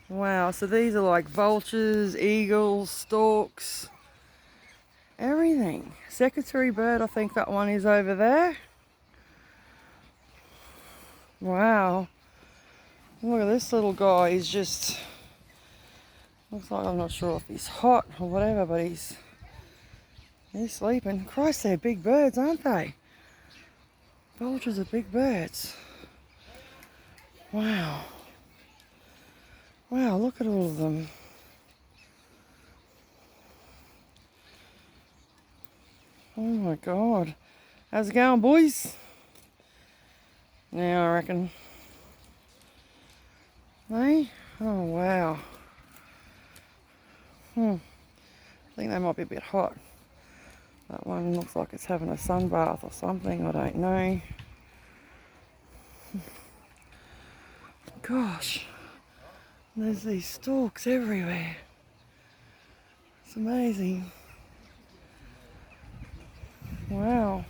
Wow, so these are like vultures, eagles, storks, everything. Secretary bird, I think that one is over there. Wow. Look at this little guy, he's just, looks like, I'm not sure if he's hot or whatever, but he's sleeping. Christ, they're big birds, aren't they? Vultures are big birds. Wow. Wow, look at all of them. Oh my God. How's it going, boys? Now I reckon. Hey? Oh wow. I think they might be a bit hot. That one looks like it's having a sunbath or something, I don't know. Gosh, there's these stalks everywhere. It's amazing. Wow.